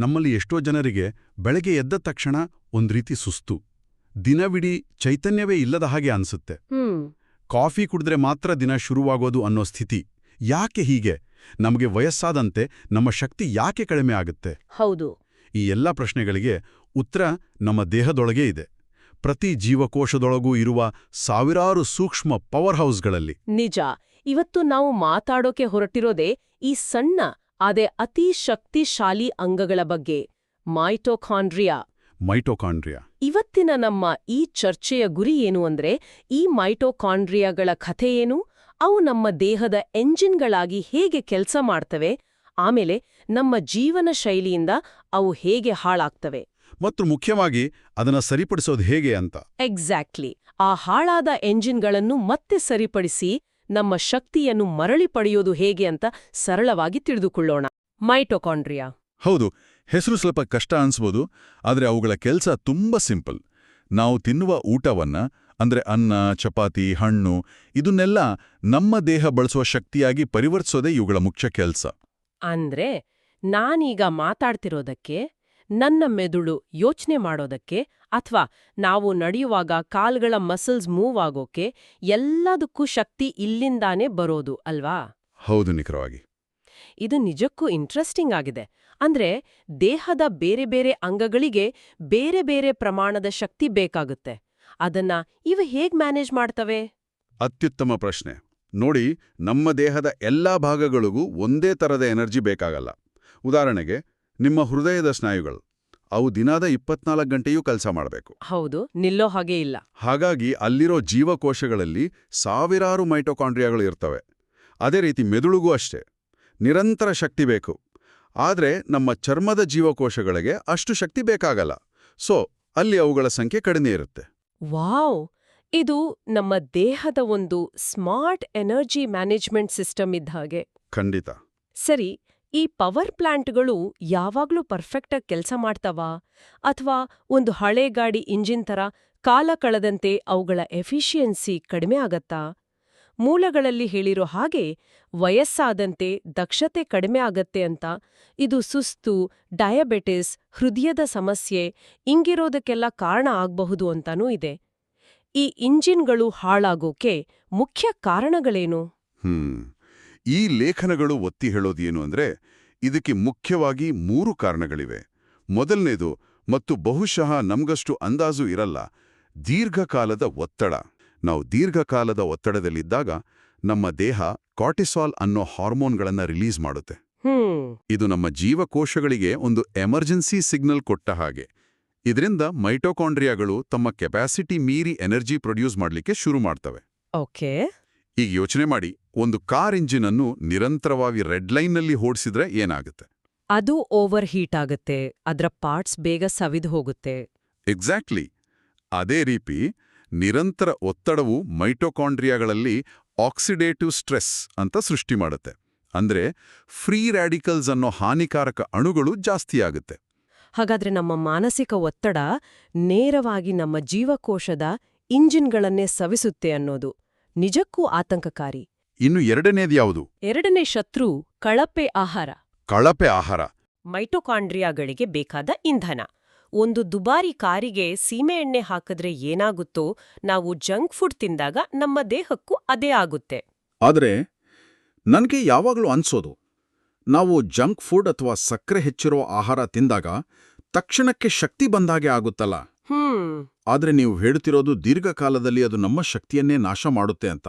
ನಮ್ಮಲ್ಲಿ ಎಷ್ಟೋ ಜನರಿಗೆ ಬೆಳಗ್ಗೆ ಎದ್ದ ತಕ್ಷಣ ಒಂದ್ರೀತಿ ಸುಸ್ತು, ದಿನವಿಡೀ ಚೈತನ್ಯವೇ ಇಲ್ಲದ ಹಾಗೆ ಅನ್ಸುತ್ತೆ. ಕಾಫಿ ಕುಡಿದ್ರೆ ಮಾತ್ರ ದಿನ ಶುರುವಾಗೋದು ಅನ್ನೋ ಸ್ಥಿತಿ ಯಾಕೆ ಹೀಗೆ? ನಮಗೆ ವಯಸ್ಸಾದಂತೆ ನಮ್ಮ ಶಕ್ತಿ ಯಾಕೆ ಕಡಿಮೆ ಆಗುತ್ತೆ? ಹೌದು. ಈ ಎಲ್ಲ ಪ್ರಶ್ನೆಗಳಿಗೆ ಉತ್ತರ ನಮ್ಮ ದೇಹದೊಳಗೇ ಇದೆ. ಪ್ರತಿ ಜೀವಕೋಶದೊಳಗೂ ಇರುವ ಸಾವಿರಾರು ಸೂಕ್ಷ್ಮ ಪವರ್ ಹೌಸ್ಗಳಲ್ಲಿ. ನಿಜ. ಇವತ್ತು ನಾವು ಮಾತಾಡೋಕೆ ಹೊರಟಿರೋದೇ ಈ ಸಣ್ಣ ಆದ್ರೆ ಅತಿ ಶಕ್ತಿಶಾಲಿ ಅಂಗಗಳ ಬಗ್ಗೆ, ಮೈಟೊಕಾಂಡ್ರಿಯಾ. ಇವತ್ತಿನ ನಮ್ಮ ಈ ಚರ್ಚೆಯ ಗುರಿ ಏನು ಅಂದ್ರೆ, ಈ ಮೈಟೊಕಾಂಡ್ರಿಯಾಗಳ ಕಥೆ ಏನು, ಅವು ನಮ್ಮ ದೇಹದ ಎಂಜಿನ್ಗಳಾಗಿ ಹೇಗೆ ಕೆಲಸ ಮಾಡ್ತವೆ, ಆಮೇಲೆ ನಮ್ಮ ಜೀವನ ಶೈಲಿಯಿಂದ ಅವು ಹೇಗೆ ಹಾಳಾಗ್ತವೆ, ಮತ್ತು ಮುಖ್ಯವಾಗಿ ಅದನ್ನ ಸರಿಪಡಿಸೋದು ಹೇಗೆ ಅಂತ. ಎಕ್ಸಾಕ್ಟ್ಲಿ. ಆ ಹಾಳಾದ ಎಂಜಿನ್ಗಳನ್ನು ಮತ್ತೆ ಸರಿಪಡಿಸಿ ನಮ್ಮ ಶಕ್ತಿಯನ್ನು ಮರಳಿ ಪಡೆಯೋದು ಹೇಗೆ ಅಂತ ಸರಳವಾಗಿ ತಿಳಿದುಕೊಳ್ಳೋಣ. ಮೈಟೊಕಾಂಡ್ರಿಯಾ. ಹೌದು, ಹೆಸರು ಸ್ವಲ್ಪ ಕಷ್ಟ ಅನ್ಸ್ಬೋದು, ಆದರೆ ಅವುಗಳ ಕೆಲಸ ತುಂಬಾ ಸಿಂಪಲ್. ನಾವು ತಿನ್ನುವ ಊಟವನ್ನ, ಅಂದ್ರೆ ಅನ್ನ, ಚಪಾತಿ, ಹಣ್ಣು, ಇದನ್ನೆಲ್ಲ ನಮ್ಮ ದೇಹ ಬಳಸುವ ಶಕ್ತಿಯಾಗಿ ಪರಿವರ್ತಿಸೋದೇ ಇವುಗಳ ಮುಖ್ಯ ಕೆಲಸ. ಅಂದ್ರೆ ನಾನೀಗ ಮಾತಾಡ್ತಿರೋದಕ್ಕೆ, ನನ್ನ ಮೆದುಳು ಯೋಚನೆ ಮಾಡೋದಕ್ಕೆ, ಅಥವಾ ನಾವು ನಡೆಯುವಾಗ ಕಾಲ್ಗಳ ಮಸಲ್ಸ್ ಮೂವ್ ಆಗೋಕೆ ಎಲ್ಲದಕ್ಕೂ ಶಕ್ತಿ ಇಲ್ಲಿಂದಾನೇ ಬರೋದು ಅಲ್ವಾ? ಹೌದು, ನಿಖರವಾಗಿ. ಇದು ನಿಜಕ್ಕೂ ಇಂಟ್ರೆಸ್ಟಿಂಗ್ ಆಗಿದೆ. ಅಂದ್ರೆ ದೇಹದ ಬೇರೆ ಬೇರೆ ಅಂಗಗಳಿಗೆ ಬೇರೆ ಬೇರೆ ಪ್ರಮಾಣದ ಶಕ್ತಿ ಬೇಕಾಗುತ್ತೆ. ಅದನ್ನ ಇವು ಹೇಗ್ ಮ್ಯಾನೇಜ್ ಮಾಡ್ತವೆ? ಅತ್ಯುತ್ತಮ ಪ್ರಶ್ನೆ. ನೋಡಿ, ನಮ್ಮ ದೇಹದ ಎಲ್ಲಾ ಭಾಗಗಳಿಗೂ ಒಂದೇ ತರದ ಎನರ್ಜಿ ಬೇಕಾಗಲ್ಲ. ಉದಾಹರಣೆಗೆ, ನಿಮ್ಮ ಹೃದಯದ ಸ್ನಾಯುಗಳು, ಅವು ದಿನದ 24 ಗಂಟೆಯೂ ಕೆಲಸ ಮಾಡಬೇಕು. ಹೌದು, ನಿಲ್ಲೋ ಹಾಗೆ ಇಲ್ಲ. ಹಾಗಾಗಿ ಅಲ್ಲಿರೋ ಜೀವಕೋಶಗಳಲ್ಲಿ ಸಾವಿರಾರು ಮೈಟೊಕಾಂಡ್ರಿಯಾಗಳು ಇರ್ತವೆ. ಅದೇ ರೀತಿ ಮೆದುಳಿಗೂ ಅಷ್ಟೇ, ನಿರಂತರ ಶಕ್ತಿ ಬೇಕು. ಆದ್ರೆ ನಮ್ಮ ಚರ್ಮದ ಜೀವಕೋಶಗಳಿಗೆ ಅಷ್ಟು ಶಕ್ತಿ ಬೇಕಾಗಲ್ಲ. ಸೊ ಅಲ್ಲಿ ಅವುಗಳ ಸಂಖ್ಯೆ ಕಡಿಮೆ ಇರುತ್ತೆ. ವಾವ್! ಇದು ನಮ್ಮ ದೇಹದ ಒಂದು ಸ್ಮಾರ್ಟ್ ಎನರ್ಜಿ ಮ್ಯಾನೇಜ್ಮೆಂಟ್ ಸಿಸ್ಟಮ್ ಇದ್ದ ಹಾಗೆ. ಖಂಡಿತ. ಸರಿ, ಈ ಪವರ್ ಪ್ಲಾಂಟ್ಗಳು ಯಾವಾಗ್ಲೂ ಪರ್ಫೆಕ್ಟಾಗಿ ಕೆಲಸ ಮಾಡ್ತಾವಾ, ಅಥವಾ ಒಂದು ಹಳೆ ಗಾಡಿ ಇಂಜಿನ್ ತರ ಕಾಲ ಕಳೆದಂತೆ ಅವುಗಳ ಎಫಿಷಿಯನ್ಸಿ ಕಡಿಮೆ ಆಗತ್ತಾ? ಮೂಲಗಳಲ್ಲಿ ಹೇಳಿರೋ ಹಾಗೆ ವಯಸ್ಸಾದಂತೆ ದಕ್ಷತೆ ಕಡಿಮೆ ಆಗತ್ತೆ ಅಂತ. ಇದು ಸುಸ್ತು, ಡಯಾಬಿಟಿಸ್, ಹೃದಯದ ಸಮಸ್ಯೆ ಇಂಗಿರೋದಕ್ಕೆಲ್ಲ ಕಾರಣ ಆಗ್ಬಹುದು ಅಂತಾನೂ ಇದೆ. ಈ ಇಂಜಿನ್ಗಳು ಹಾಳಾಗೋಕೆ ಮುಖ್ಯ ಕಾರಣಗಳೇನು? ಈ ಲೇಖನಗಳು ಒತ್ತಿ ಹೇಳೋದೇನು ಅಂದ್ರೆ, ಇದಕ್ಕೆ ಮುಖ್ಯವಾಗಿ 3 ಕಾರಣಗಳಿವೆ. ಮೊದಲನೇದು, ಮತ್ತು ಬಹುಶಃ ನಮ್ಗಷ್ಟು ಅಂದಾಜು ಇರಲ್ಲ, ದೀರ್ಘಕಾಲದ ಒತ್ತಡ. ನಾವು ದೀರ್ಘಕಾಲದ ಒತ್ತಡದಲ್ಲಿದ್ದಾಗ ನಮ್ಮ ದೇಹ ಕಾರ್ಟಿಸಾಲ್ ಅನ್ನೋ ಹಾರ್ಮೋನ್ಗಳನ್ನ ರಿಲೀಸ್ ಮಾಡುತ್ತೆ. ಇದು ನಮ್ಮ ಜೀವಕೋಶಗಳಿಗೆ ಒಂದು ಎಮರ್ಜೆನ್ಸಿ ಸಿಗ್ನಲ್ ಕೊಟ್ಟ ಹಾಗೆ. ಇದರಿಂದ ಮೈಟೊಕಾಂಡ್ರಿಯಾಗಳು ತಮ್ಮ ಕೆಪಾಸಿಟಿ ಮೀರಿ ಎನರ್ಜಿ ಪ್ರೊಡ್ಯೂಸ್ ಮಾಡ್ಲಿಕ್ಕೆ ಶುರು ಮಾಡ್ತವೆ. ಓಕೆ. ಈಗ ಯೋಚನೆ ಮಾಡಿ, ಒಂದು ಕಾರ್ ಇಂಜಿನ್ ಅನ್ನು ನಿರಂತರವಾಗಿ ರೆಡ್ ಲೈನ್ನಲ್ಲಿ ಓಡಿಸಿದ್ರೆ ಏನಾಗುತ್ತೆ? ಅದು ಓವರ್ ಹೀಟ್ ಆಗುತ್ತೆ, ಅದರ ಪಾರ್ಟ್ಸ್ ಬೇಗ ಸವಿದು ಹೋಗುತ್ತೆ. ಎಕ್ಸಾಕ್ಟ್ಲಿ. ಅದೇ ರೀತಿ ನಿರಂತರ ಒತ್ತಡವು ಮೈಟೊಕಾಂಡ್ರಿಯಾಗಳಲ್ಲಿ ಆಕ್ಸಿಡೇಟಿವ್ ಸ್ಟ್ರೆಸ್ ಅಂತ ಸೃಷ್ಟಿ ಮಾಡುತ್ತೆ. ಅಂದ್ರೆ ಫ್ರೀ ರ್ಯಾಡಿಕಲ್ಸ್ ಅನ್ನೋ ಹಾನಿಕಾರಕ ಅಣುಗಳು ಜಾಸ್ತಿಯಾಗುತ್ತೆ. ಹಾಗಾದ್ರೆ ನಮ್ಮ ಮಾನಸಿಕ ಒತ್ತಡ ನೇರವಾಗಿ ನಮ್ಮ ಜೀವಕೋಶದ ಇಂಜಿನ್ಗಳನ್ನೇ ಸವಿಸುತ್ತೆ ಅನ್ನೋದು ನಿಜಕ್ಕೂ ಆತಂಕಕಾರಿ. ಇನ್ನು ಎರಡನೇದು ಯಾವುದು? ಎರಡನೇ ಶತ್ರು ಕಳಪೆ ಆಹಾರ. ಕಳಪೆ ಆಹಾರ ಮೈಟೊಕಾಂಡ್ರಿಯಾಗಳಿಗೆ ಬೇಕಾದ ಇಂಧನ. ಒಂದು ದುಬಾರಿ ಕಾರಿಗೆ ಸೀಮೆ ಎಣ್ಣೆ ಹಾಕಿದ್ರೆ ಏನಾಗುತ್ತೋ, ನಾವು ಜಂಕ್ ಫುಡ್ ತಿಂದಾಗ ನಮ್ಮ ದೇಹಕ್ಕೂ ಅದೇ ಆಗುತ್ತೆ. ಆದರೆ ನನಗೆ ಯಾವಾಗಲೂ ಅನ್ಸೋದು, ನಾವು ಜಂಕ್ ಫುಡ್ ಅಥವಾ ಸಕ್ಕರೆ ಹೆಚ್ಚಿರೋ ಆಹಾರ ತಿಂದಾಗ ತಕ್ಷಣಕ್ಕೆ ಶಕ್ತಿ ಬಂದಾಗೆ ಆಗುತ್ತಲ್ಲ. ಆದ್ರೆ ನೀವು ಹೇಳ್ತಿರೋದು ದೀರ್ಘಕಾಲದಲ್ಲಿ ಅದು ನಮ್ಮ ಶಕ್ತಿಯನ್ನೇ ನಾಶ ಮಾಡುತ್ತೆ ಅಂತ.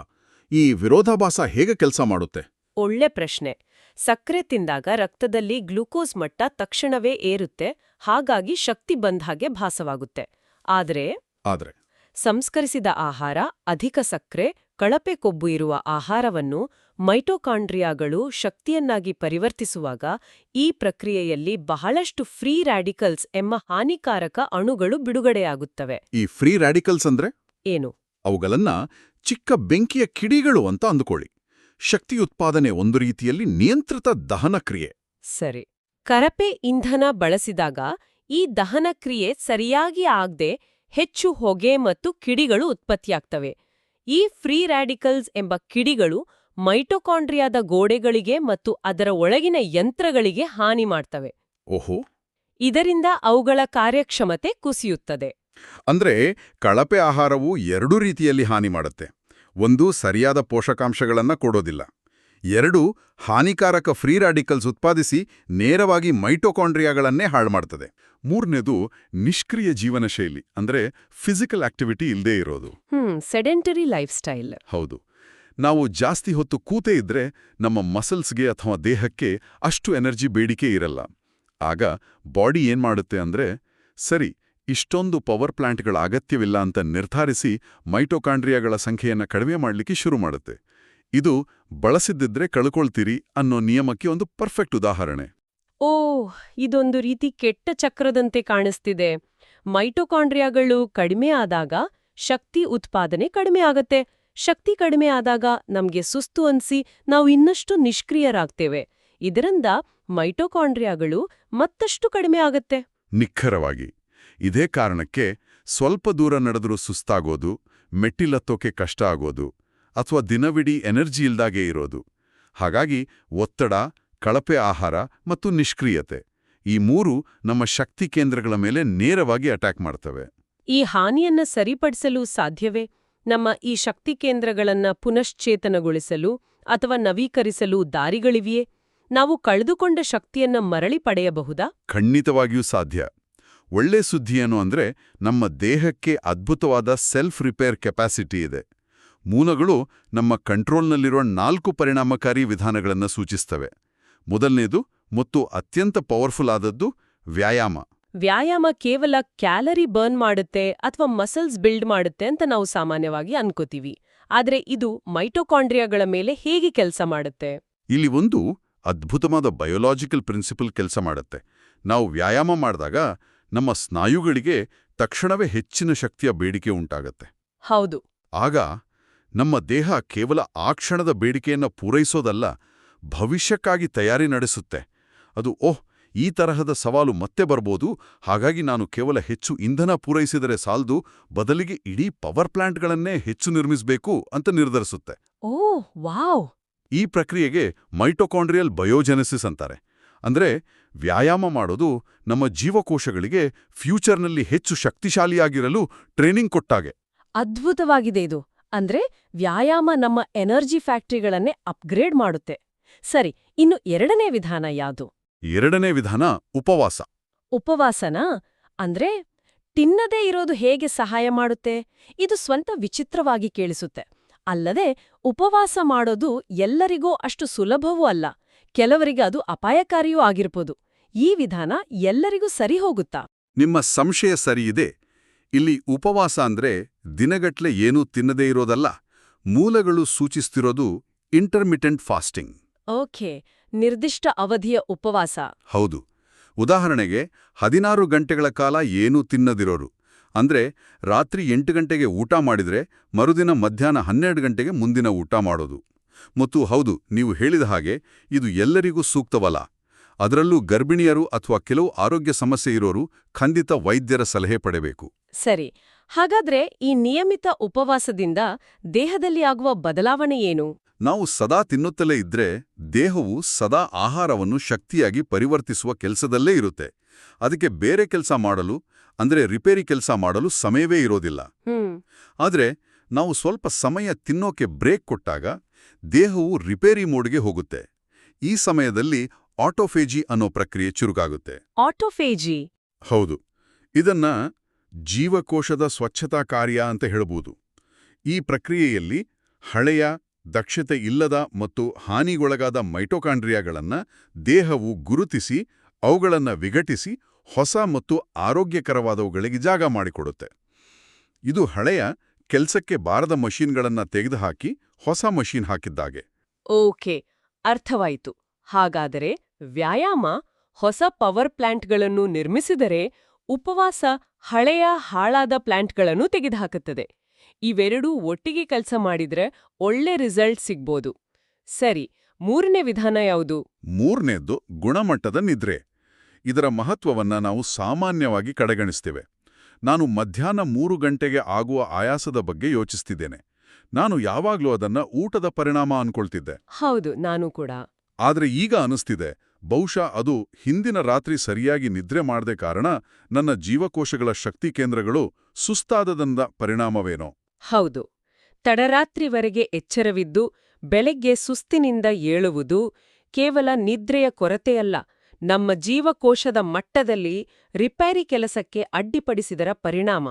ಈ ವಿರೋಧಾಭಾಸ ಹೇಗೆ ಕೆಲಸ ಮಾಡುತ್ತೆ? ಒಳ್ಳೆ ಪ್ರಶ್ನೆ. ಸಕ್ಕರೆ ತಿಂದಾಗ ರಕ್ತದಲ್ಲಿ ಗ್ಲೂಕೋಸ್ ಮಟ್ಟ ತಕ್ಷಣವೇ ಏರುತ್ತೆ, ಹಾಗಾಗಿ ಶಕ್ತಿ ಬಂದ ಹಾಗೆ ಭಾಸವಾಗುತ್ತೆ. ಆದ್ರೆ ಸಂಸ್ಕರಿಸಿದ ಆಹಾರ, ಅಧಿಕ ಸಕ್ಕರೆ, ಕಳಪೆ ಕೊಬ್ಬು ಇರುವ ಆಹಾರವನ್ನು ಮೈಟೊಕಾಂಡ್ರಿಯಾಗಳು ಶಕ್ತಿಯನ್ನಾಗಿ ಪರಿವರ್ತಿಸುವಾಗ ಈ ಪ್ರಕ್ರಿಯೆಯಲ್ಲಿ ಬಹಳಷ್ಟು ಫ್ರೀ ರ್ಯಾಡಿಕಲ್ಸ್ ಎಂಬ ಹಾನಿಕಾರಕ ಅಣುಗಳು ಬಿಡುಗಡೆಯಾಗುತ್ತವೆ. ಈ ಫ್ರೀ ರ್ಯಾಡಿಕಲ್ಸ್ ಅಂದ್ರೆ ಏನು? ಅವುಗಳನ್ನ ಚಿಕ್ಕ ಬೆಂಕಿಯ ಕಿಡಿಗಳು ಅಂತ ಅಂದುಕೊಳ್ಳಿ. ಶಕ್ತಿ ಉತ್ಪಾದನೆ ಒಂದು ರೀತಿಯಲ್ಲಿ ನಿಯಂತ್ರಿತ ದಹನ ಕ್ರಿಯೆ. ಸರಿ. ಕಳಪೆ ಇಂಧನ ಬಳಸಿದಾಗ ಈ ದಹನ ಕ್ರಿಯೆ ಸರಿಯಾಗಿ ಆಗದೆ ಹೆಚ್ಚು ಹೊಗೆ ಮತ್ತು ಕಿಡಿಗಳು ಉತ್ಪತ್ತಿಯಾಗ್ತವೆ. ಈ ಫ್ರೀ ರ್ಯಾಡಿಕಲ್ಸ್ ಎಂಬ ಕಿಡಿಗಳು ಮೈಟೊಕಾಂಡ್ರಿಯಾದ ಗೋಡೆಗಳಿಗೆ ಮತ್ತು ಅದರ ಒಳಗಿನ ಯಂತ್ರಗಳಿಗೆ ಹಾನಿ ಮಾಡ್ತವೆ. ಓಹೋ. ಇದರಿಂದ ಅವುಗಳ ಕಾರ್ಯಕ್ಷಮತೆ ಕುಸಿಯುತ್ತದೆ. ಅಂದ್ರೆ ಕಳಪೆ ಆಹಾರವು ಎರಡು ರೀತಿಯಲ್ಲಿ ಹಾನಿ ಮಾಡುತ್ತೆ. ಒಂದು, ಸರಿಯಾದ ಪೋಷಕಾಂಶಗಳನ್ನ ಕೊಡೋದಿಲ್ಲ. ಎರಡು, ಹಾನಿಕಾರಕ ಫ್ರೀ ರಾಡಿಕಲ್ಸ್ ಉತ್ಪಾದಿಸಿ ನೇರವಾಗಿ ಮೈಟೊಕಾಂಡ್ರಿಯಾಗಳನ್ನೇ ಹಾಳ್ಮಾಡ್ತದೆ. ಮೂರನೇದು, ನಿಷ್ಕ್ರಿಯ ಜೀವನ ಶೈಲಿ, ಅಂದ್ರೆ ಫಿಸಿಕಲ್ ಆಕ್ಟಿವಿಟಿ ಇಲ್ಲದೇ ಇರೋದು. Sedentary life style. ಹೌದು. ನಾವು ಜಾಸ್ತಿ ಹೊತ್ತು ಕೂತೇ ಇದ್ರೆ ನಮ್ಮ ಮಸಲ್ಸ್ಗೆ ಅಥವಾ ದೇಹಕ್ಕೆ ಅಷ್ಟು ಎನರ್ಜಿ ಬೇಡಿಕೆ ಇರಲ್ಲ. ಆಗ ಬಾಡಿ ಏನ್ ಮಾಡುತ್ತೆ ಅಂದ್ರೆ, ಸರಿ, ಇಷ್ಟೊಂದು ಪವರ್ ಪ್ಲಾಂಟ್ಗಳ ಅಗತ್ಯವಿಲ್ಲ ಅಂತ ನಿರ್ಧಾರಿಸಿ ಮೈಟೊಕಾಂಡ್ರಿಯಾಗಳ ಸಂಖ್ಯೆಯನ್ನು ಕಡಿಮೆ ಮಾಡಲಿಕ್ಕೆ ಶುರು ಮಾಡುತ್ತೆ. ಇದು ಬಳಸಿದ್ದಿದ್ರೆ ಕಳ್ಕೊಳ್ತೀರಿ ಅನ್ನೋ ನಿಯಮಕ್ಕೆ ಒಂದು ಪರ್ಫೆಕ್ಟ್ ಉದಾಹರಣೆ. ಇದೊಂದು ರೀತಿ ಕೆಟ್ಟ ಚಕ್ರದಂತೆ ಕಾಣಿಸ್ತಿದೆ. ಮೈಟೊಕಾಂಡ್ರಿಯಾಗಳು ಕಡಿಮೆ ಆದಾಗ ಶಕ್ತಿ ಉತ್ಪಾದನೆ ಕಡಿಮೆ ಆಗತ್ತೆ. ಶಕ್ತಿ ಕಡಿಮೆ ಆದಾಗ ನಮ್ಗೆ ಸುಸ್ತು ಅನ್ಸಿ ನಾವು ಇನ್ನಷ್ಟು ನಿಷ್ಕ್ರಿಯರಾಗ್ತೇವೆ. ಇದರಿಂದ ಮೈಟೊಕಾಂಡ್ರಿಯಾಗಳು ಮತ್ತಷ್ಟು ಕಡಿಮೆ ಆಗತ್ತೆ. ನಿಖರವಾಗಿ. ಇದೇ ಕಾರಣಕ್ಕೆ ಸ್ವಲ್ಪ ದೂರ ನಡೆದರೂ ಸುಸ್ತಾಗೋದು, ಮೆಟ್ಟಿಲತ್ತೋಕೆ ಕಷ್ಟ ಆಗೋದು, ಅಥವಾ ದಿನವಿಡೀ ಎನರ್ಜಿ ಇಲ್ದಾಗೆ ಇರೋದು. ಹಾಗಾಗಿ ಒತ್ತಡ, ಕಳಪೆ ಆಹಾರ ಮತ್ತು ನಿಷ್ಕ್ರಿಯತೆ, ಈ ಮೂರು ನಮ್ಮ ಶಕ್ತಿ ಕೇಂದ್ರಗಳ ಮೇಲೆ ನೇರವಾಗಿ ಅಟ್ಯಾಕ್ ಮಾಡ್ತವೆ. ಈ ಹಾನಿಯನ್ನ ಸರಿಪಡಿಸಲು ಸಾಧ್ಯವೇ? ನಮ್ಮ ಈ ಶಕ್ತಿ ಕೇಂದ್ರಗಳನ್ನ ಪುನಶ್ಚೇತನಗೊಳಿಸಲು ಅಥವಾ ನವೀಕರಿಸಲು ದಾರಿಗಳಿವೆಯೇ? ನಾವು ಕಳೆದುಕೊಂಡ ಶಕ್ತಿಯನ್ನ ಮರಳಿ ಪಡೆಯಬಹುದಾ? ಖಂಡಿತವಾಗಿಯೂ ಸಾಧ್ಯ. ಒಳ್ಳೆ ಸುದ್ದಿ ಏನು ಅಂದ್ರೆ, ನಮ್ಮ ದೇಹಕ್ಕೆ ಅದ್ಭುತವಾದ ಸೆಲ್ಫ್ ರಿಪೇರ್ ಕೆಪಾಸಿಟಿ ಇದೆ. ಮೂಲಗಳು ನಮ್ಮ ಕಂಟ್ರೋಲ್ನಲ್ಲಿರುವ 4 ಪರಿಣಾಮಕಾರಿ ವಿಧಾನಗಳನ್ನು ಸೂಚಿಸ್ತವೆ. ಮೊದಲನೇದು ಮತ್ತು ಅತ್ಯಂತ ಪವರ್ಫುಲ್ ಆದದ್ದು ವ್ಯಾಯಾಮ. ವ್ಯಾಯಾಮ ಕೇವಲ ಕ್ಯಾಲರಿ ಬರ್ನ್ ಮಾಡುತ್ತೆ ಅಥವಾ ಮಸಲ್ಸ್ ಬಿಲ್ಡ್ ಮಾಡುತ್ತೆ ಅಂತ ನಾವು ಸಾಮಾನ್ಯವಾಗಿ ಅನ್ಕೋತೀವಿ. ಆದ್ರೆ ಇದು ಮೈಟೊಕಾಂಡ್ರಿಯಾಗಳ ಮೇಲೆ ಹೇಗೆ ಕೆಲಸ ಮಾಡುತ್ತೆ? ಇಲ್ಲಿ ಒಂದು ಅದ್ಭುತವಾದ ಬಯೋಲಾಜಿಕಲ್ ಪ್ರಿನ್ಸಿಪಲ್ ಕೆಲಸ ಮಾಡುತ್ತೆ. ನಾವು ವ್ಯಾಯಾಮ ಮಾಡಿದಾಗ ನಮ್ಮ ಸ್ನಾಯುಗಳಿಗೆ ತಕ್ಷಣವೇ ಹೆಚ್ಚಿನ ಶಕ್ತಿಯ ಬೇಡಿಕೆ ಉಂಟಾಗತ್ತೆ. ಹೌದು. ಆಗ ನಮ್ಮ ದೇಹ ಕೇವಲ ಆ ಕ್ಷಣದ ಬೇಡಿಕೆಯನ್ನು ಪೂರೈಸೋದಲ್ಲ, ಭವಿಷ್ಯಕ್ಕಾಗಿ ತಯಾರಿ ನಡೆಸುತ್ತೆ. ಅದು ಈ ತರಹದ ಸವಾಲು ಮತ್ತೆ ಬರ್ಬೋದು, ಹಾಗಾಗಿ ನಾನು ಕೇವಲ ಹೆಚ್ಚು ಇಂಧನ ಪೂರೈಸಿದರೆ ಸಾಲದು, ಬದಲಿಗೆ ಇಡೀ ಪವರ್ ಪ್ಲಾಂಟ್ಗಳನ್ನೇ ಹೆಚ್ಚು ನಿರ್ಮಿಸಬೇಕು ಅಂತ ನಿರ್ಧರಿಸುತ್ತೆ. ವಾವ್! ಈ ಪ್ರಕ್ರಿಯೆಗೆ ಮೈಟೊಕಾಂಡ್ರಿಯಲ್ ಬಯೋಜೆನೆಸಿಸ್ ಅಂತಾರೆ. ಅಂದ್ರೆ ವ್ಯಾಯಾಮ ಮಾಡೋದು ನಮ್ಮ ಜೀವಕೋಶಗಳಿಗೆ ಫ್ಯೂಚರ್ನಲ್ಲಿ ಹೆಚ್ಚು ಶಕ್ತಿಶಾಲಿಯಾಗಿರಲು ಟ್ರೈನಿಂಗ್ ಕೊಟ್ಟಾಗೆ. ಅದ್ಭುತವಾಗಿದೆ ಇದು. ಅಂದ್ರೆ ವ್ಯಾಯಾಮ ನಮ್ಮ ಎನರ್ಜಿ ಫ್ಯಾಕ್ಟರಿಗಳನ್ನೇ ಅಪ್ಗ್ರೇಡ್ ಮಾಡುತ್ತೆ. ಸರಿ, ಇನ್ನು ಎರಡನೇ ವಿಧಾನ ಯಾವುದು? ಎರಡನೇ ವಿಧಾನ ಉಪವಾಸ. ಉಪವಾಸನಾ? ಅಂದ್ರೆ ತಿನ್ನದೇ ಇರೋದು ಹೇಗೆ ಸಹಾಯ ಮಾಡುತ್ತೆ? ಇದು ಸ್ವಂತ ವಿಚಿತ್ರವಾಗಿ ಕೇಳಿಸುತ್ತೆ. ಅಲ್ಲದೆ ಉಪವಾಸ ಮಾಡೋದು ಎಲ್ಲರಿಗೂ ಅಷ್ಟು ಸುಲಭವೂ ಅಲ್ಲ. ಕೆಲವರಿಗೆ ಅದು ಅಪಾಯಕಾರಿಯೂ ಆಗಿರ್ಬೋದು. ಈ ವಿಧಾನ ಎಲ್ಲರಿಗೂ ಸರಿ ಹೋಗುತ್ತಾ? ನಿಮ್ಮ ಸಂಶಯ ಸರಿಯಿದೆ. ಇಲ್ಲಿ ಉಪವಾಸ ಅಂದ್ರೆ ದಿನಗಟ್ಲೆ ಏನೂ ತಿನ್ನದೇ ಇರೋದಲ್ಲ. ಮೂಲಗಳು ಸೂಚಿಸ್ತಿರೋದು ಇಂಟರ್ಮಿಟೆಂಟ್ ಫಾಸ್ಟಿಂಗ್. ಓಕೆ, ನಿರ್ದಿಷ್ಟ ಅವಧಿಯ ಉಪವಾಸ. ಹೌದು. ಉದಾಹರಣೆಗೆ 16 ಗಂಟೆಗಳ ಕಾಲ ಏನೂ ತಿನ್ನದಿರೋರು. ಅಂದ್ರೆ ರಾತ್ರಿ 8 ಗಂಟೆಗೆ ಊಟ ಮಾಡಿದ್ರೆ ಮರುದಿನ ಮಧ್ಯಾಹ್ನ 12 ಗಂಟೆಗೆ ಮುಂದಿನ ಊಟ ಮಾಡೋದು. ಮತ್ತು ಹೌದು, ನೀವು ಹೇಳಿದ ಹಾಗೆ ಇದು ಎಲ್ಲರಿಗೂ ಸೂಕ್ತವಲ್ಲ. ಅದರಲ್ಲೂ ಗರ್ಭಿಣಿಯರು ಅಥವಾ ಕೆಲವು ಆರೋಗ್ಯ ಸಮಸ್ಯೆ ಇರೋರು ಖಂಡಿತ ವೈದ್ಯರ ಸಲಹೆ ಪಡೆಬೇಕು. ಸರಿ, ಹಾಗಾದ್ರೆ ಈ ನಿಯಮಿತ ಉಪವಾಸದಿಂದ ದೇಹದಲ್ಲಿ ಆಗುವ ಬದಲಾವಣೆ ಏನು? ನಾವು ಸದಾ ತಿನ್ನುತ್ತಲೇ ಇದ್ರೆ ದೇಹವು ಸದಾ ಆಹಾರವನ್ನು ಶಕ್ತಿಯಾಗಿ ಪರಿವರ್ತಿಸುವ ಕೆಲಸದಲ್ಲೇ ಇರುತ್ತೆ. ಅದಕ್ಕೆ ಬೇರೆ ಕೆಲಸ ಮಾಡಲು, ಅಂದ್ರೆ ರಿಪೇರಿ ಕೆಲಸ ಮಾಡಲು ಸಮಯವೇ ಇರೋದಿಲ್ಲ. ಆದ್ರೆ ನಾವು ಸ್ವಲ್ಪ ಸಮಯ ತಿನ್ನೋಕೆ ಬ್ರೇಕ್ ಕೊಟ್ಟಾಗ ದೇಹವು ರಿಪೇರಿ ಮೋಡ್ಗೆ ಹೋಗುತ್ತೆ. ಈ ಸಮಯದಲ್ಲಿ ಆಟೋಫೇಜಿ ಅನ್ನೋ ಪ್ರಕ್ರಿಯೆ ಚುರುಕಾಗುತ್ತೆ. ಆಟೋಫೇಜಿ? ಹೌದು. ಇದನ್ನ ಜೀವಕೋಶದ ಸ್ವಚ್ಛತಾ ಕಾರ್ಯ ಅಂತ ಹೇಳಬಹುದು. ಈ ಪ್ರಕ್ರಿಯೆಯಲ್ಲಿ ಹಳೆಯ, ದಕ್ಷತೆ ಇಲ್ಲದ ಮತ್ತು ಹಾನಿಗೊಳಗಾದ ಮೈಟೊಕಾಂಡ್ರಿಯಾಗಳನ್ನ ದೇಹವು ಗುರುತಿಸಿ ಅವುಗಳನ್ನು ವಿಘಟಿಸಿ ಹೊಸ ಮತ್ತು ಆರೋಗ್ಯಕರವಾದವುಗಳಿಗೆ ಜಾಗ ಮಾಡಿಕೊಡುತ್ತೆ. ಇದು ಹಳೆಯ, ಕೆಲ್ಸಕ್ಕೆ ಬಾರದ ಮಷೀನ್ಗಳನ್ನ ತೆಗೆದುಹಾಕಿ ಹೊಸ ಮಷೀನ್ ಹಾಕಿದ್ದಾಗೆ. ಓಕೆ, ಅರ್ಥವಾಯಿತು. ಹಾಗಾದರೆ ವ್ಯಾಯಾಮ ಹೊಸ ಪವರ್ ಪ್ಲಾಂಟ್ಗಳನ್ನು ನಿರ್ಮಿಸಿದರೆ, ಉಪವಾಸ ಹಳೆಯ ಹಾಳಾದ ಪ್ಲಾಂಟ್ಗಳನ್ನು ತೆಗೆದುಹಾಕುತ್ತದೆ. ಇವೆರಡೂ ಒಟ್ಟಿಗೆ ಕೆಲಸ ಮಾಡಿದ್ರೆ ಒಳ್ಳೆ ರಿಸಲ್ಟ್ ಸಿಗ್ಬೋದು. ಸರಿ, ಮೂರನೇ ವಿಧಾನ ಯಾವುದು? ಮೂರನೇದ್ದು ಗುಣಮಟ್ಟದ ನಿದ್ರೆ. ಇದರ ಮಹತ್ವವನ್ನ ನಾವು ಸಾಮಾನ್ಯವಾಗಿ ಕಡೆಗಣಿಸ್ತೇವೆ. ನಾನು ಮಧ್ಯಾಹ್ನ 3 ಗಂಟೆಗೆ ಆಗುವ ಆಯಾಸದ ಬಗ್ಗೆ ಯೋಚಿಸ್ತಿದ್ದೇನೆ. ನಾನು ಯಾವಾಗ್ಲೂ ಅದನ್ನ ಊಟದ ಪರಿಣಾಮ ಅನ್ಕೊಳ್ತಿದ್ದೆ. ಹೌದು, ನಾನು ಕೂಡ. ಆದ್ರೆ ಈಗ ಅನಿಸ್ತಿದೆ, ಬಹುಶಃ ಅದು ಹಿಂದಿನ ರಾತ್ರಿ ಸರಿಯಾಗಿ ನಿದ್ರೆ ಮಾಡದೆ ಕಾರಣ ನನ್ನ ಜೀವಕೋಶಗಳ ಶಕ್ತಿ ಕೇಂದ್ರಗಳು ಸುಸ್ತಾದದಂದ ಪರಿಣಾಮವೇನೋ. ಹೌದು. ತಡರಾತ್ರಿವರೆಗೆ ಎಚ್ಚರವಿದ್ದು ಬೆಳಗ್ಗೆ ಸುಸ್ತಿನಿಂದ ಏಳುವುದು ಕೇವಲ ನಿದ್ರೆಯ ಕೊರತೆಯಲ್ಲ, ನಮ್ಮ ಜೀವಕೋಶದ ಮಟ್ಟದಲ್ಲಿ ರಿಪೇರಿ ಕೆಲಸಕ್ಕೆ ಅಡ್ಡಿಪಡಿಸಿದರ ಪರಿಣಾಮ.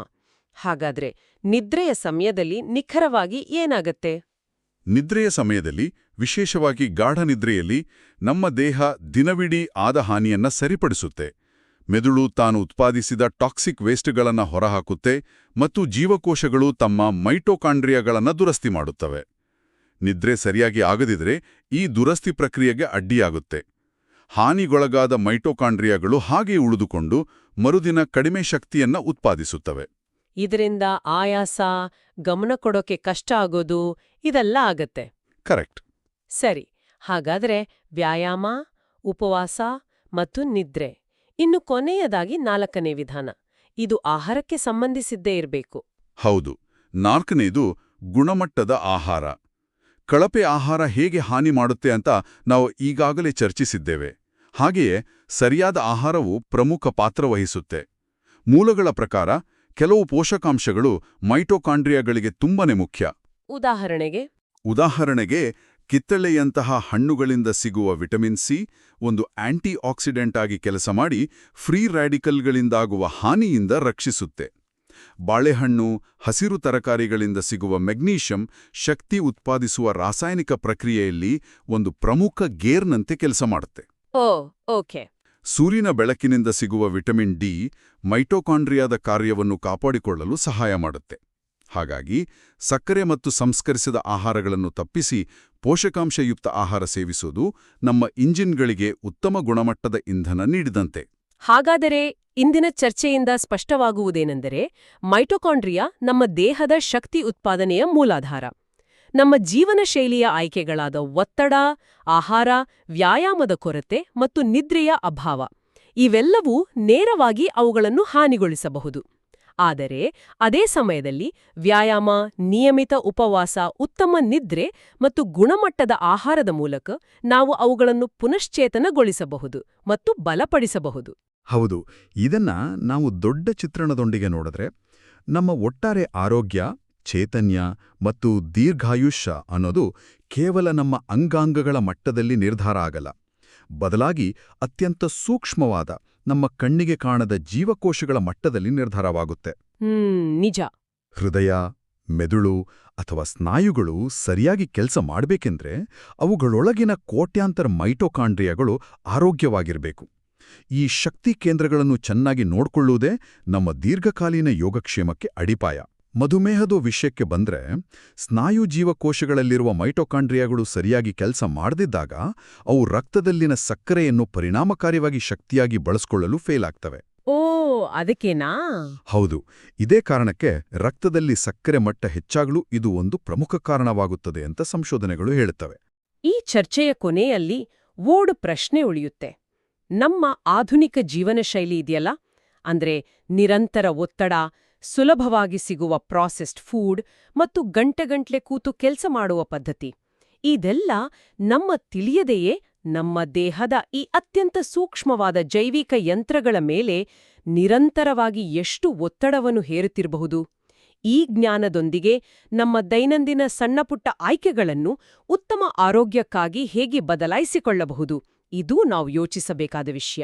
ಹಾಗಾದ್ರೆ ನಿದ್ರೆಯ ಸಮಯದಲ್ಲಿ ನಿಖರವಾಗಿ ಏನಾಗತ್ತೆ? ನಿದ್ರೆಯ ಸಮಯದಲ್ಲಿ, ವಿಶೇಷವಾಗಿ ಗಾಢ ನಿದ್ರೆಯಲ್ಲಿ, ನಮ್ಮ ದೇಹ ದಿನವಿಡೀ ಆದ ಹಾನಿಯನ್ನ ಸರಿಪಡಿಸುತ್ತೆ. ಮೆದುಳು ತಾನು ಉತ್ಪಾದಿಸಿದ ಟಾಕ್ಸಿಕ್ ವೇಸ್ಟ್ಗಳನ್ನ ಹೊರಹಾಕುತ್ತೆ ಮತ್ತು ಜೀವಕೋಶಗಳು ತಮ್ಮ ಮೈಟೊಕಾಂಡ್ರಿಯಾಗಳನ್ನ ದುರಸ್ತಿ ಮಾಡುತ್ತವೆ. ನಿದ್ರೆ ಸರಿಯಾಗಿ ಆಗದಿದ್ರೆ ಈ ದುರಸ್ತಿ ಪ್ರಕ್ರಿಯೆಗೆ ಅಡ್ಡಿಯಾಗುತ್ತೆ. ಹಾನಿಗೊಳಗಾದ ಮೈಟೊಕಾಂಡ್ರಿಯಾಗಳು ಹಾಗೆ ಉಳಿದುಕೊಂಡು ಮರುದಿನ ಕಡಿಮೆ ಶಕ್ತಿಯನ್ನ ಉತ್ಪಾದಿಸುತ್ತವೆ. ಇದರಿಂದ ಆಯಾಸ, ಗಮನ ಕೊಡೋಕೆ ಕಷ್ಟ ಆಗೋದು ಇದೆಲ್ಲ ಆಗತ್ತೆ. ಕರೆಕ್ಟ್. ಸರಿ, ಹಾಗಾದ್ರೆ ವ್ಯಾಯಾಮ, ಉಪವಾಸ ಮತ್ತು ನಿದ್ರೆ. ಇನ್ನು ಕೊನೆಯದಾಗಿ 4ನೇ ವಿಧಾನ. ಇದು ಆಹಾರಕ್ಕೆ ಸಂಬಂಧಿಸಿದ್ದೇ ಇರಬೇಕು. ಹೌದು. 4ನೇದು ಗುಣಮಟ್ಟದ ಆಹಾರ. ಕಳಪೆ ಆಹಾರ ಹೇಗೆ ಹಾನಿ ಮಾಡುತ್ತೆ ಅಂತ ನಾವು ಈಗಾಗಲೇ ಚರ್ಚಿಸಿದ್ದೇವೆ. ಹಾಗೆಯೇ ಸರಿಯಾದ ಆಹಾರವು ಪ್ರಮುಖ ಪಾತ್ರ ವಹಿಸುತ್ತೆ. ಮೂಲಗಳ ಪ್ರಕಾರ ಕೆಲವು ಪೋಷಕಾಂಶಗಳು ಮೈಟೊಕಾಂಡ್ರಿಯಾಗಳಿಗೆ ತುಂಬಾನೇ ಮುಖ್ಯ. ಉದಾಹರಣೆಗೆ ಕಿತ್ತಳೆಯಂತಹ ಹಣ್ಣುಗಳಿಂದ ಸಿಗುವ ವಿಟಮಿನ್ ಸಿ ಒಂದು ಆಂಟಿ ಆಕ್ಸಿಡೆಂಟ್ ಆಗಿ ಕೆಲಸ ಮಾಡಿ ಫ್ರೀ ರ್ಯಾಡಿಕಲ್ಗಳಿಂದಾಗುವ ಹಾನಿಯಿಂದ ರಕ್ಷಿಸುತ್ತೆ. ಬಾಳೆಹಣ್ಣು, ಹಸಿರು ತರಕಾರಿಗಳಿಂದ ಸಿಗುವ ಮೆಗ್ನೀಷಿಯಂ ಶಕ್ತಿ ಉತ್ಪಾದಿಸುವ ರಾಸಾಯನಿಕ ಪ್ರಕ್ರಿಯೆಯಲ್ಲಿ ಒಂದು ಪ್ರಮುಖ ಗೇರ್ನಂತೆ ಕೆಲಸ ಮಾಡುತ್ತೆ. ಓಕೆ. ಸೂರ್ಯನ ಬೆಳಕಿನಿಂದ ಸಿಗುವ ವಿಟಮಿನ್ ಡಿ ಮೈಟೊಕಾಂಡ್ರಿಯಾದ ಕಾರ್ಯವನ್ನು ಕಾಪಾಡಿಕೊಳ್ಳಲು ಸಹಾಯ ಮಾಡುತ್ತೆ. ಹಾಗಾಗಿ ಸಕ್ಕರೆ ಮತ್ತು ಸಂಸ್ಕರಿಸಿದ ಆಹಾರಗಳನ್ನು ತಪ್ಪಿಸಿ ಪೋಷಕಾಂಶಯುಕ್ತ ಆಹಾರ ಸೇವಿಸುವುದು ನಮ್ಮ ಇಂಜಿನ್ಗಳಿಗೆ ಉತ್ತಮ ಗುಣಮಟ್ಟದ ಇಂಧನ ನೀಡಿದಂತೆ. ಹಾಗಾದರೆ ಇಂದಿನ ಚರ್ಚೆಯಿಂದ ಸ್ಪಷ್ಟವಾಗುವುದೇನೆಂದರೆ, ಮೈಟೊಕಾಂಡ್ರಿಯಾ ನಮ್ಮ ದೇಹದ ಶಕ್ತಿ ಉತ್ಪಾದನೆಯ ಮೂಲಾಧಾರ. ನಮ್ಮ ಜೀವನ ಶೈಲಿಯ ಆಯ್ಕೆಗಳಾದ ಒತ್ತಡ, ಆಹಾರ, ವ್ಯಾಯಾಮದ ಕೊರತೆ ಮತ್ತು ನಿದ್ರೆಯ ಅಭಾವ ಇವೆಲ್ಲವೂ ನೇರವಾಗಿ ಅವುಗಳನ್ನು ಹಾನಿಗೊಳಿಸಬಹುದು. ಆದರೆ ಅದೇ ಸಮಯದಲ್ಲಿ ವ್ಯಾಯಾಮ, ನಿಯಮಿತ ಉಪವಾಸ, ಉತ್ತಮ ನಿದ್ರೆ ಮತ್ತು ಗುಣಮಟ್ಟದ ಆಹಾರದ ಮೂಲಕ ನಾವು ಅವುಗಳನ್ನು ಪುನಶ್ಚೇತನಗೊಳಿಸಬಹುದು ಮತ್ತು ಬಲಪಡಿಸಬಹುದು. ಹೌದು. ಇದನ್ನ ನಾವು ದೊಡ್ಡ ಚಿತ್ರಣದೊಂದಿಗೆ ನೋಡಿದ್ರೆ ನಮ್ಮ ಒಟ್ಟಾರೆ ಆರೋಗ್ಯ, ಚೈತನ್ಯ ಮತ್ತು ದೀರ್ಘಾಯುಷ್ಯ ಅನ್ನೋದು ಕೇವಲ ನಮ್ಮ ಅಂಗಾಂಗಗಳ ಮಟ್ಟದಲ್ಲಿ ನಿರ್ಧಾರ ಆಗಲ್ಲ. ಬದಲಾಗಿ ಅತ್ಯಂತ ಸೂಕ್ಷ್ಮವಾದ ನಮ್ಮ ಕಣ್ಣಿಗೆ ಕಾಣದ ಜೀವಕೋಶಗಳ ಮಟ್ಟದಲ್ಲಿ ನಿರ್ಧಾರವಾಗುತ್ತೆ. ನಿಜ. ಹೃದಯ, ಮೆದುಳು ಅಥವಾ ಸ್ನಾಯುಗಳು ಸರಿಯಾಗಿ ಕೆಲಸ ಮಾಡಬೇಕೆಂದ್ರೆ ಅವುಗಳೊಳಗಿನ ಕೋಟ್ಯಾಂತರ ಮೈಟೊಕಾಂಡ್ರಿಯಾಗಳು ಆರೋಗ್ಯವಾಗಿರಬೇಕು. ಈ ಶಕ್ತಿ ಕೇಂದ್ರಗಳನ್ನು ಚೆನ್ನಾಗಿ ನೋಡ್ಕೊಳ್ಳುವುದೇ ನಮ್ಮ ದೀರ್ಘಕಾಲೀನ ಯೋಗಕ್ಷೇಮಕ್ಕೆ ಅಡಿಪಾಯ. ಮಧುಮೇಹದ ವಿಷಯಕ್ಕೆ ಬಂದ್ರೆ, ಸ್ನಾಯು ಜೀವಕೋಶಗಳಲ್ಲಿರುವ ಮೈಟೊಕಾಂಡ್ರಿಯಾಗಳು ಸರಿಯಾಗಿ ಕೆಲಸ ಮಾಡದಿದ್ದಾಗ ಅವು ರಕ್ತದಲ್ಲಿನ ಸಕ್ಕರೆಯನ್ನು ಪರಿಣಾಮಕಾರಿಯಾಗಿ ಶಕ್ತಿಯಾಗಿ ಬಳಸಿಕೊಳ್ಳಲು ಫೇಲ್ ಆಗ್ತವೆ. ಅದಕ್ಕೇನಾ? ಹೌದು. ಇದೇ ಕಾರಣಕ್ಕೆ ರಕ್ತದಲ್ಲಿ ಸಕ್ಕರೆ ಮಟ್ಟ ಹೆಚ್ಚಾಗಲು ಇದು ಒಂದು ಪ್ರಮುಖ ಕಾರಣವಾಗುತ್ತದೆ ಅಂತ ಸಂಶೋಧನೆಗಳು ಹೇಳುತ್ತವೆ. ಈ ಚರ್ಚೆಯ ಕೊನೆಯಲ್ಲಿ ಓಡ್ ಪ್ರಶ್ನೆ ಉಳಿಯುತ್ತೆ. ನಮ್ಮ ಆಧುನಿಕ ಜೀವನ ಶೈಲಿ ಇದೆಯಲ್ಲ, ಅಂದ್ರೆ ನಿರಂತರ ಒತ್ತಡ, ಸುಲಭವಾಗಿ ಸಿಗುವ ಪ್ರಾಸೆಸ್ಡ್ ಫುಡ್ ಮತ್ತು ಗಂಟೆಗಂಟ್ಲೆ ಕೂತು ಕೆಲಸ ಮಾಡುವ ಪದ್ಧತಿ, ಇದೆಲ್ಲ ನಮ್ಮ ತಿಳಿಯದೆಯೇ ನಮ್ಮ ದೇಹದ ಈ ಅತ್ಯಂತ ಸೂಕ್ಷ್ಮವಾದ ಜೈವಿಕ ಯಂತ್ರಗಳ ಮೇಲೆ ನಿರಂತರವಾಗಿ ಎಷ್ಟು ಒತ್ತಡವನ್ನು ಹೇರುತ್ತಿರಬಹುದು. ಈ ಜ್ಞಾನದೊಂದಿಗೆ ನಮ್ಮ ದೈನಂದಿನ ಸಣ್ಣಪುಟ್ಟ ಆಯ್ಕೆಗಳನ್ನು ಉತ್ತಮ ಆರೋಗ್ಯಕ್ಕಾಗಿ ಹೇಗೆ ಬದಲಾಯಿಸಿಕೊಳ್ಳಬಹುದು, ಇದೂ ನಾವು ಯೋಚಿಸಬೇಕಾದ ವಿಷಯ.